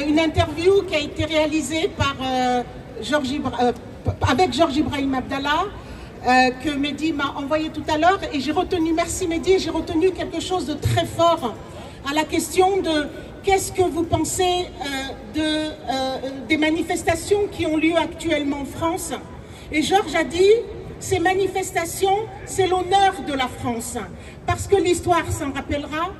une interview qui a été réalisée par, avec Georges Ibrahim Abdallah, que Mehdi m'a envoyé tout à l'heure, et j'ai retenu, merci Mehdi, j'ai retenu quelque chose de très fort à la question de qu'est-ce que vous pensez des manifestations qui ont lieu actuellement en France. Et Georges a dit, ces manifestations, c'est l'honneur de la France, parce que l'histoire s'en rappellera,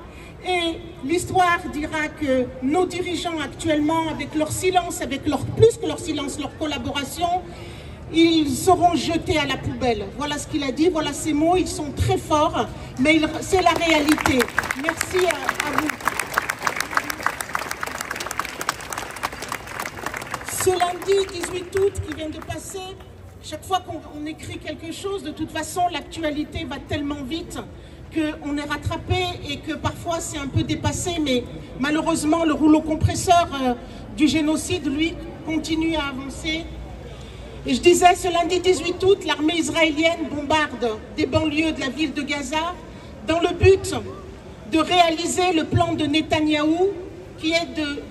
et l'histoire dira que nos dirigeants actuellement, avec leur silence, plus que leur silence, leur collaboration, ils seront jetés à la poubelle. Voilà ce qu'il a dit, voilà ces mots, ils sont très forts, mais c'est la réalité. Merci à vous. Ce lundi 18 août qui vient de passer, chaque fois qu'on écrit quelque chose, de toute façon, l'actualité va tellement vite qu'on est rattrapé et que parfois c'est un peu dépassé, mais malheureusement, le rouleau compresseur du génocide, lui, continue à avancer. Et je disais, ce lundi 18 août, l'armée israélienne bombarde des banlieues de la ville de Gaza dans le but de réaliser le plan de Netanyahou qui est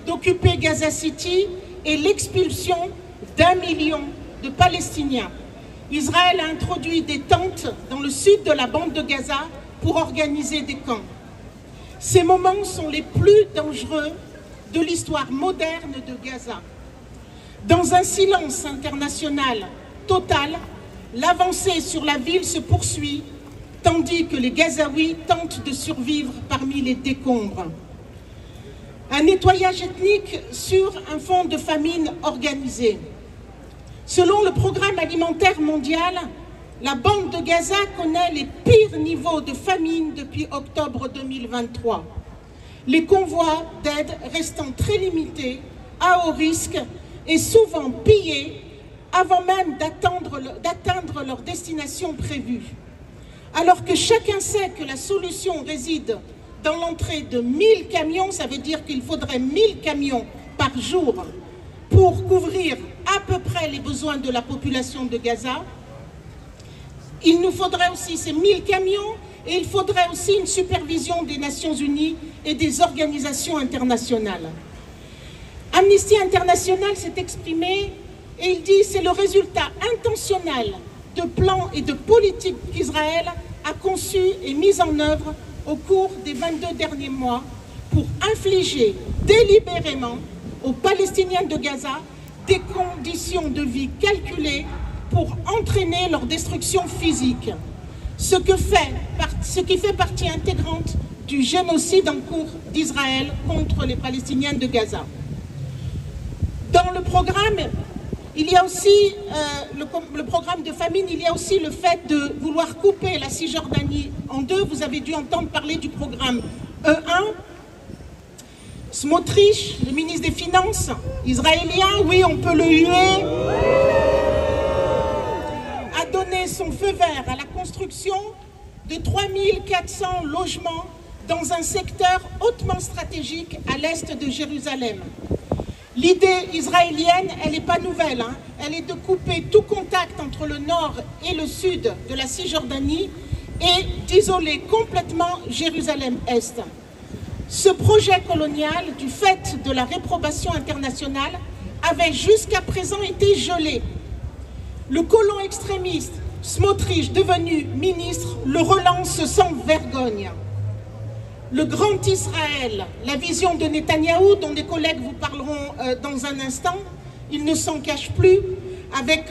d'occuper Gaza City et l'expulsion d'1 million de Palestiniens. Israël a introduit des tentes dans le sud de la bande de Gaza pour organiser des camps. Ces moments sont les plus dangereux de l'histoire moderne de Gaza. Dans un silence international total, l'avancée sur la ville se poursuit, tandis que les Gazaouis tentent de survivre parmi les décombres. Un nettoyage ethnique sur un fond de famine organisé. Selon le Programme alimentaire mondial, la bande de Gaza connaît les pires niveaux de famine depuis octobre 2023. Les convois d'aide restant très limités, à haut risque et souvent pillés avant même d'atteindre leur destination prévue. Alors que chacun sait que la solution réside dans l'entrée de 1000 camions, ça veut dire qu'il faudrait 1000 camions par jour pour couvrir à peu près les besoins de la population de Gaza. Il nous faudrait aussi ces 1000 camions et il faudrait aussi une supervision des Nations Unies et des organisations internationales. Amnesty International s'est exprimé et il dit que c'est le résultat intentionnel de plans et de politiques qu'Israël a conçus et mis en œuvre au cours des 22 derniers mois pour infliger délibérément aux Palestiniens de Gaza des conditions de vie calculées pour entraîner leur destruction physique, ce qui fait partie intégrante du génocide en cours d'Israël contre les Palestiniens de Gaza. Dans le programme, il y a aussi, le programme de famine, il y a aussi le fait de vouloir couper la Cisjordanie en deux. Vous avez dû entendre parler du programme E1. Smotrich, le ministre des Finances israélien, oui, on peut le huer, a donné son feu vert à la construction de 3400 logements dans un secteur hautement stratégique à l'est de Jérusalem. L'idée israélienne, elle n'est pas nouvelle, hein. Elle est de couper tout contact entre le nord et le sud de la Cisjordanie et d'isoler complètement Jérusalem-Est. Ce projet colonial, du fait de la réprobation internationale, avait jusqu'à présent été gelé. Le colon extrémiste Smotrich, devenu ministre, le relance sans vergogne. Le grand Israël, la vision de Netanyahou, dont des collègues vous parleront dans un instant, il ne s'en cache plus, avec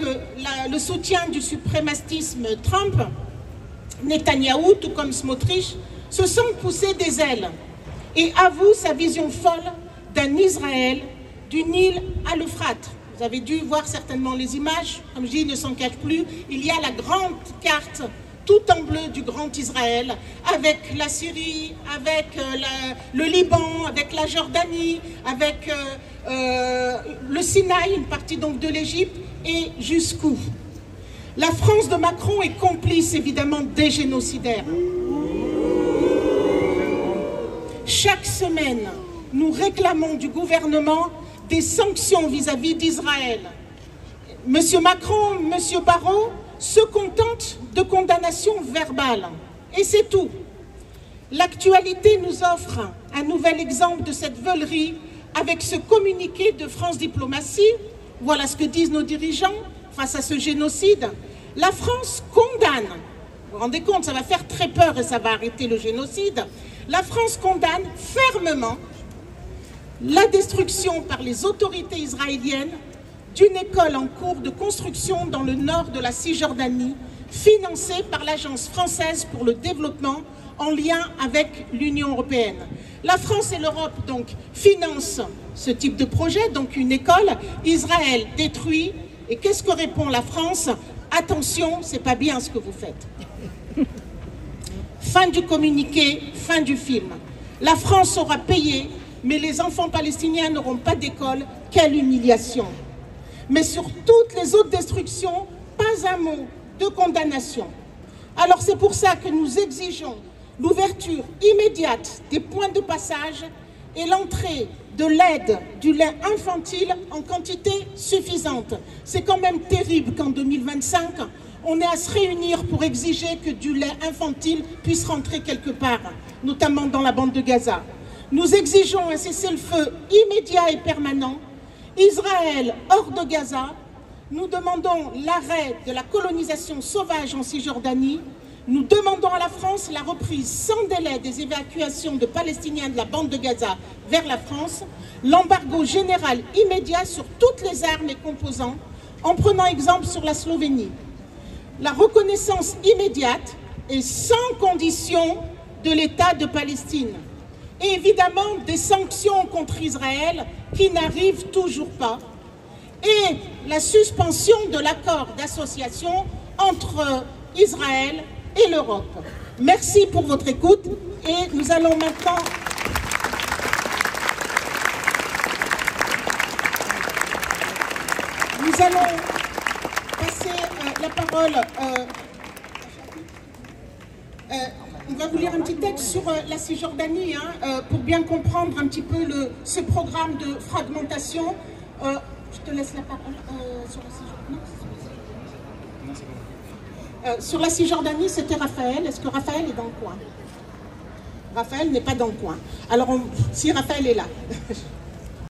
le soutien du suprématisme Trump, Netanyahou, tout comme Smotrich, se sont poussés des ailes et avouent sa vision folle d'un Israël du Nil à l'Euphrate. Vous avez dû voir certainement les images, comme je dis, il ne s'en cache plus. Il y a la grande carte tout en bleu du Grand Israël, avec la Syrie, avec le Liban, avec la Jordanie, avec le Sinaï, une partie donc de l'Égypte, et jusqu'où? La France de Macron est complice évidemment des génocidaires. Chaque semaine, nous réclamons du gouvernement des sanctions vis-à-vis d'Israël. Monsieur Macron, Monsieur Barrot se contentent de condamnations verbales. Et c'est tout. L'actualité nous offre un nouvel exemple de cette veulerie avec ce communiqué de France Diplomatie, voilà ce que disent nos dirigeants face à ce génocide. La France condamne, vous vous rendez compte, ça va faire très peur et ça va arrêter le génocide. La France condamne fermement la destruction par les autorités israéliennes d'une école en cours de construction dans le nord de la Cisjordanie, financée par l'Agence française pour le développement en lien avec l'Union européenne. La France et l'Europe donc financent ce type de projet, donc une école. Israël détruit. Et qu'est-ce que répond la France? Attention, c'est pas bien ce que vous faites. Fin du communiqué, fin du film. La France aura payé, mais les enfants palestiniens n'auront pas d'école. Quelle humiliation! Mais sur toutes les autres destructions, pas un mot de condamnation. Alors c'est pour ça que nous exigeons l'ouverture immédiate des points de passage et l'entrée de l'aide du lait infantile en quantité suffisante. C'est quand même terrible qu'en 2025, on ait à se réunir pour exiger que du lait infantile puisse rentrer quelque part, notamment dans la bande de Gaza. Nous exigeons un cessez-le-feu immédiat et permanent, Israël hors de Gaza. Nous demandons l'arrêt de la colonisation sauvage en Cisjordanie. Nous demandons à la France la reprise sans délai des évacuations de Palestiniens de la bande de Gaza vers la France, l'embargo général immédiat sur toutes les armes et composants, en prenant exemple sur la Slovénie. La reconnaissance immédiate et sans condition de l'État de Palestine. Et évidemment des sanctions contre Israël qui n'arrivent toujours pas. Et la suspension de l'accord d'association entre Israël et l'Europe. Merci pour votre écoute et nous allons maintenant passer la parole. On va vous lire un petit texte sur la Cisjordanie pour bien comprendre un petit peu ce programme de fragmentation. Je te laisse la parole sur la Cisjordanie. Sur la Cisjordanie, c'était Raphaël. Est-ce que Raphaël est dans le coin? Raphaël n'est pas dans le coin. Alors, si Raphaël est là.